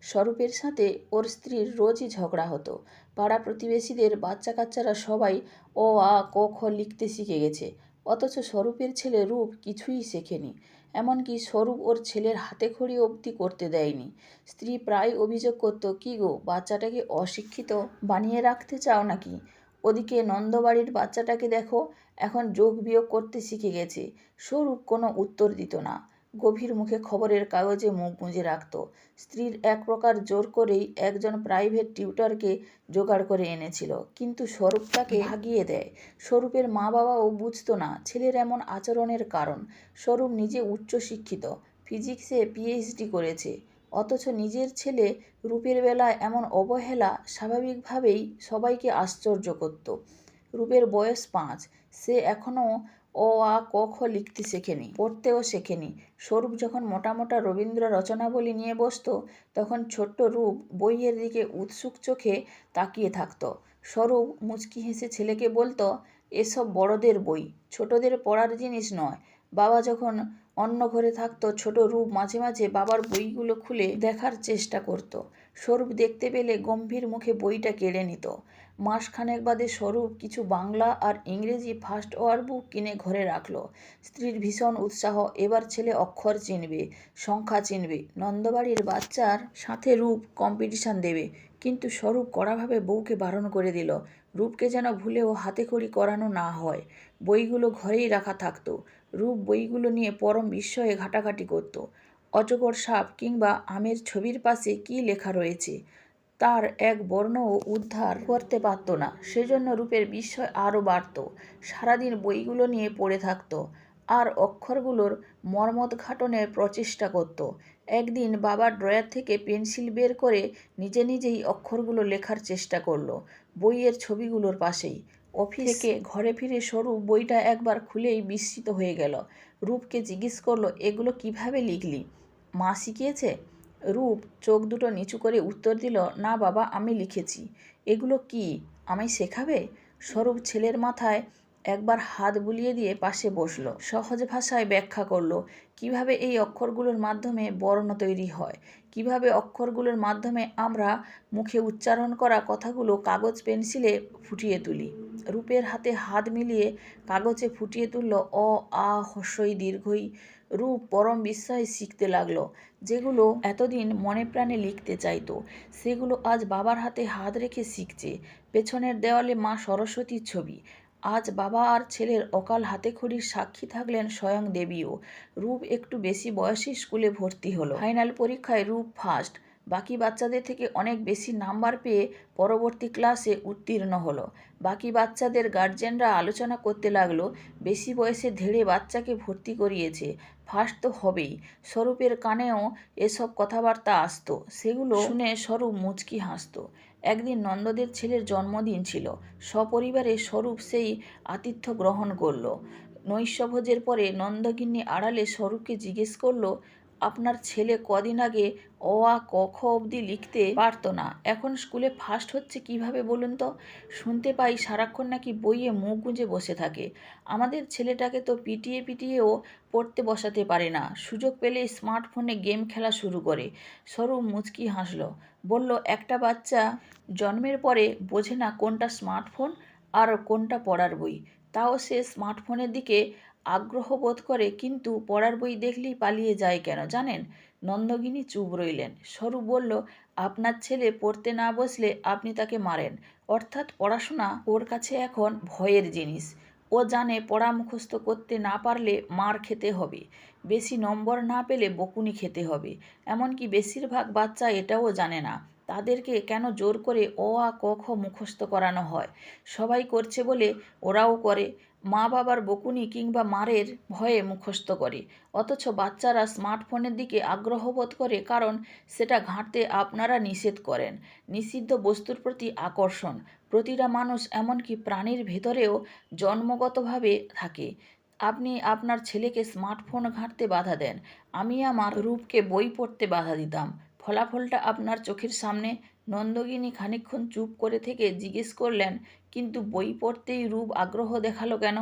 স্বরূপের সাথে ওর স্ত্রীর রোজই ঝগড়া হতো। পাড়া প্রতিবেশীদের বাচ্চা কাচ্চারা সবাই অ আ ক খ লিখতে শিখে গেছে, অথচ স্বরূপের ছেলে রূপ কিছুই শেখেনি। এমনকি স্বরূপ ওর ছেলের হাতে খড়ি অবধি করতে দেয়নি। স্ত্রী প্রায় অভিযোগ করতো, কী গো, বাচ্চাটাকে অশিক্ষিত বানিয়ে রাখতে চাও নাকি? ওদিকে নন্দবাড়ির বাচ্চাটাকে দেখো, এখন যোগ বিয়োগ করতে শিখে গেছে। স্বরূপ কোনো উত্তর দিত না, গভীর মুখে খবরের কাগজে মুখ গুঁজে রাখত। স্ত্রীর এক প্রকার জোর করেই একজন প্রাইভেট টিউটরকে জোগাড় করে এনেছিল, কিন্তু স্বরূপ তাকে ভাগিয়ে দেয়। স্বরূপের মা বাবাও বুঝতো না ছেলের এমন আচরণের কারণ। স্বরূপ নিজে উচ্চশিক্ষিত, ফিজিক্সে পিএইচডি করেছে, অথচ নিজের ছেলে রূপের বেলায় এমন অবহেলা স্বাভাবিকভাবেই সবাইকে আশ্চর্য করত। রূপের বয়স 5, সে এখনও অ আ ক খ লিখতে শেখেনি, পড়তেও শেখেনি। স্বরূপ যখন মোটা মোটা রবীন্দ্র রচনাবলী নিয়ে বসত, তখন ছোট্ট রূপ বইয়ের দিকে উৎসুক চোখে তাকিয়ে থাকত। স্বরূপ মুচকি হেসে ছেলেকে বলতো, এসব বড়দের বই, ছোটদের পড়ার জিনিস নয়। বাবা যখন অন্য ঘরে থাকতো, ছোট রূপ মাঝে মাঝে বাবার বইগুলো খুলে দেখার চেষ্টা করত। স্বরূপ দেখতে পেলে গম্ভীর মুখে বইটা কেড়ে নিত। মাসখানেক বাদে স্বরূপ কিছু বাংলা আর ইংরেজি ফার্স্ট ওয়ার বুক কিনে ঘরে রাখলো। স্ত্রীর ভীষণ উৎসাহ, এবার ছেলে অক্ষর চিনবে, সংখ্যা চিনবে, নন্দবাড়ির বাচ্চার সাথে রূপ কম্পিটিশন দেবে। কিন্তু স্বরূপ কড়াভাবে বউকে বারণ করে দিল, রূপকে যেন ভুলেও হাতেখড়ি করানো না হয়। বইগুলো ঘরেই রাখা থাকতো। রূপ বইগুলো নিয়ে পরম বিস্ময়ে ঘাটাঘাটি করত। অজগর সাপ কিংবা আমের ছবির পাশে কী লেখা রয়েছে তার এক বর্ণও উদ্ধার করতে পারত না। সেজন্য রূপের বিস্ময় আরও বাড়ত। সারাদিন বইগুলো নিয়ে পড়ে থাকত আর অক্ষরগুলোর মর্মোদ্ঘাটনের প্রচেষ্টা করত। একদিন বাবা ড্রয়ার থেকে পেন্সিল বের করে নিজে নিজেই অক্ষরগুলো লেখার চেষ্টা করলো, বইয়ের ছবিগুলোর পাশেই। অফিস থেকে ঘরে ফিরে স্বরূপ বইটা একবার খুলেই বিস্মিত হয়ে গেল। রূপকে জিজ্ঞেস করলো, এগুলো কিভাবে লিখলি? মা শিখিয়েছে? রূপ চোখ দুটো নিচু করে উত্তর দিল, না বাবা, আমি লিখেছি। এগুলো কি, আমায় শেখাবে? স্বরূপ ছেলের মাথায় একবার হাত বুলিয়ে দিয়ে পাশে বসল। সহজ ভাষায় ব্যাখ্যা করলো কিভাবে এই অক্ষরগুলোর মাধ্যমে বর্ণ তৈরি হয়, কিভাবে অক্ষরগুলোর মাধ্যমে আমরা মুখে উচ্চারণ করা কথাগুলো কাগজ পেন্সিলে ফুটিয়ে তুলি। রূপের হাতে হাত মিলিয়ে কাগজে ফুটিয়ে তুলল অ আ হ্রস্বই দীর্ঘই। রূপ পরম বিস্ময়ে শিখতে লাগলো। যেগুলো এতদিন মনে প্রাণে লিখতে চাইতো, সেগুলো আজ বাবার হাতে হাত রেখে শিখছে। পেছনের দেওয়ালে মা সরস্বতীর ছবি। আজ বাবা আর ছেলের অকাল হাতেখড়ির সাক্ষী থাকলেন স্বয়ং দেবীও। রূপ একটু বেশি বয়সে স্কুলে ভর্তি হলো। ফাইনাল পরীক্ষায় রূপ ফার্স্ট, বাকি বাচ্চাদের থেকে অনেক বেশি নাম্বার পেয়ে পরবর্তী ক্লাসে উত্তীর্ণ হলো। বাকি বাচ্চাদের গার্জেনরা আলোচনা করতে লাগলো, বেশি বয়সে ধেড়ে বাচ্চাকে ভর্তি করিয়েছে, ফার্স্ট তো হবেই। স্বরূপের কানেও এসব কথাবার্তা আসতো, সেগুলো শুনে স্বরূপ মুচকি হাসত। একদিন নন্দদের ছেলের জন্মদিন ছিল। সপরিবারে স্বরূপ সেই আতিথ্য গ্রহণ করল। নৈশভোজের পরে নন্দগিন্নি আড়ালে স্বরূপকে জিজ্ঞেস করল, আপনার ছেলে কদিন আগে অ আ ক খ অবধি লিখতে পারত না, এখন স্কুলে ফার্স্ট হচ্ছে কিভাবে বলুন তো? শুনতে পাই সারাক্ষণ নাকি বইয়ে মুখ গুঁজে বসে থাকে। আমাদের ছেলেটাকে তো পিটিয়ে পিটিয়েও পড়তে বসাতে পারে না, সুযোগ পেলেই স্মার্টফোনে গেম খেলা শুরু করে। স্বরূপ মুচকি হাসল, বলল, একটা বাচ্চা জন্মের পরে বোঝে না কোনটা স্মার্টফোন আর কোনটা পড়ার বই, তাও সে স্মার্টফোনের দিকে আগ্রহ বোধ করে, কিন্তু পড়ার বই দেখলেই পালিয়ে যায় কেন জানেন? নন্দগিনী চুপ রইলেন। স্বরূপ বলল, আপনার ছেলে পড়তে না বসলে আপনি তাকে মারেন, অর্থাৎ পড়াশোনা ওর কাছে এখন ভয়ের জিনিস। ও জানে পড়া মুখস্থ করতে না পারলে মার খেতে হবে, বেশি নম্বর না পেলে বকুনি খেতে হবে। এমনকি বেশিরভাগ বাচ্চা এটাও জানে না তাদেরকে কেন জোর করে অ আ ক খ মুখস্থ করানো হয়। সবাই করছে বলে ওরাও করে, মা বাবার বকুনি কিংবা মারের ভয়ে মুখস্থ করে। অথচ বাচ্চারা স্মার্টফোনের দিকে আগ্রহ বোধ করে কারণ সেটা ঘাঁটতে আপনারা নিষেধ করেন। নিষিদ্ধ বস্তুর প্রতি আকর্ষণ প্রতিটা মানুষ, এমনকি প্রাণীর ভেতরেও জন্মগতভাবে থাকে। আপনি আপনার ছেলেকে স্মার্টফোন ঘাঁটতে বাধা দেন, আমি আমার রূপকে বই পড়তে বাধা দিতাম, ফলাফলটা আপনার চোখের সামনে। নন্দগিনী খানিকক্ষণ চুপ করে থেকে জিজ্ঞেস করলেন, কিন্তু বই পড়তেই রূপ আগ্রহ দেখালো কেন?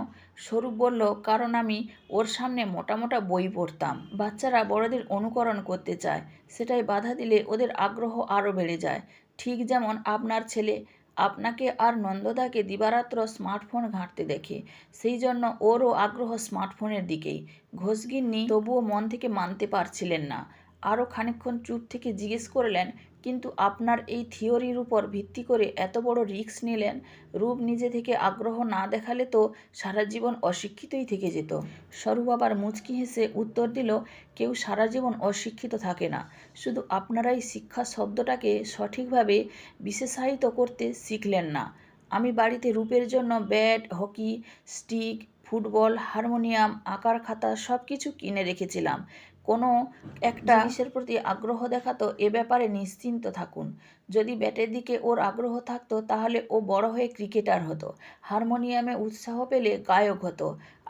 স্বরূপ বলল, কারণ আমি ওর সামনে মোটা মোটা বই পড়তাম। বাচ্চারা বড়দের অনুকরণ করতে চায়, সেটাই বাধা দিলে ওদের আগ্রহ আরও বেড়ে যায়। ঠিক যেমন আপনার ছেলে আপনাকে আর নন্দদাকে দিবারাত্র স্মার্টফোন ঘাঁটতে দেখে, সেই জন্য ওরও আগ্রহ স্মার্টফোনের দিকেই। ঘোষগিন্নি তবুও মন থেকে মানতে পারছিলেন না। আরও খানিকক্ষণ চুপ থেকে জিজ্ঞেস করলেন, কিন্তু আপনার এই থিওরির উপর ভিত্তি করে এত বড় রিস্ক নিলেন? রূপ নিজে থেকে আগ্রহ না দেখালে তো সারা জীবন অশিক্ষিতই থেকে যেত। স্বরূপ আবার মুচকি হেসে উত্তর দিল, কেউ সারা জীবন অশিক্ষিত থাকে না, শুধু আপনারাই শিক্ষা শব্দটাকে সঠিকভাবে বিশেষায়িত করতে শিখলেন না। আমি বাড়িতে রূপের জন্য bat, hockey stick, football, harmonium, আঁকার খাতা সব কিছু কিনে রেখেছিলাম। কোনো একটা জিনিসের প্রতি আগ্রহ দেখাতো, এ ব্যাপারে নিশ্চিন্ত থাকুন। যদি ব্যাটের দিকে ওর আগ্রহ থাকতো তাহলে ও বড় হয়ে ক্রিকেটার হতো, হারমোনিয়ামে উৎসাহ পেলে গায়ক হতো।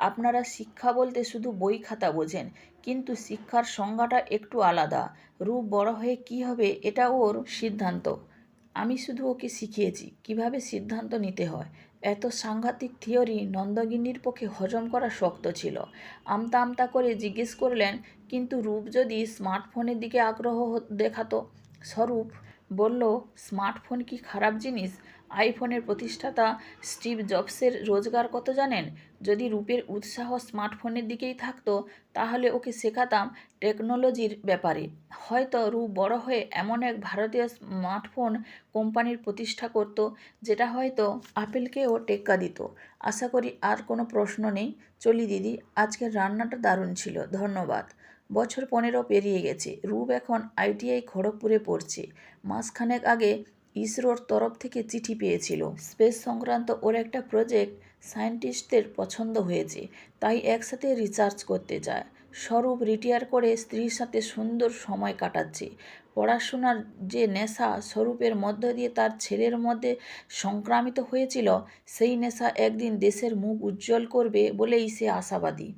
আপনারা শিক্ষা বলতে শুধু বই খাতা বোঝেন, কিন্তু শিক্ষার সংজ্ঞাটা একটু আলাদা। রূপ বড় হয়ে কী হবে এটা ওর সিদ্ধান্ত, আমি শুধু ওকে শিখিয়েছি কিভাবে সিদ্ধান্ত নিতে হয়। এত সাংঘাতিক থিওরি নন্দগিন্নির পক্ষে হজম করা শক্ত ছিল। আমতা আমতা করে জিজ্ঞেস করলেন, কিন্তু রূপ যদি স্মার্টফোনের দিকে আগ্রহ দেখাতো? স্বরূপ বলল, স্মার্টফোন কি খারাপ জিনিস? আইফোনের প্রতিষ্ঠাতা স্টিভ জবসের রোজগার কত জানেন? যদি রূপের উৎসাহ স্মার্টফোনের দিকেই থাকতো তাহলে ওকে শেখাতাম টেকনোলজির ব্যাপারে। হয়তো রূপ বড় হয়ে এমন এক ভারতীয় স্মার্টফোন কোম্পানির প্রতিষ্ঠা করত যেটা হয়তো আপেলকেও টেক্কা দিত। আশা করি আর কোনো প্রশ্ন নেই। চলি দিদি, আজকের রান্নাটা দারুণ ছিল, ধন্যবাদ। বছর 15 পেরিয়ে গেছে। রূপ এখন ITI খড়গপুরে পড়ছে। মাসখানেক আগে ইসরোর তরফ থেকে চিঠি পেয়েছিল। স্পেস সংক্রান্ত ওর একটা প্রজেক্ট সায়েন্টিস্টদের পছন্দ হয়েছে, তাই একসাথে রিসার্চ করতে চায়। স্বরূপ রিটায়ার করে স্ত্রীর সাথে সুন্দর সময় কাটাচ্ছে। পড়াশোনার যে নেশা স্বরূপের মধ্য দিয়ে তার ছেলের মধ্যে সংক্রামিত হয়েছিল, সেই নেশা একদিন দেশের মুখ উজ্জ্বল করবে বলেই সে আশাবাদী।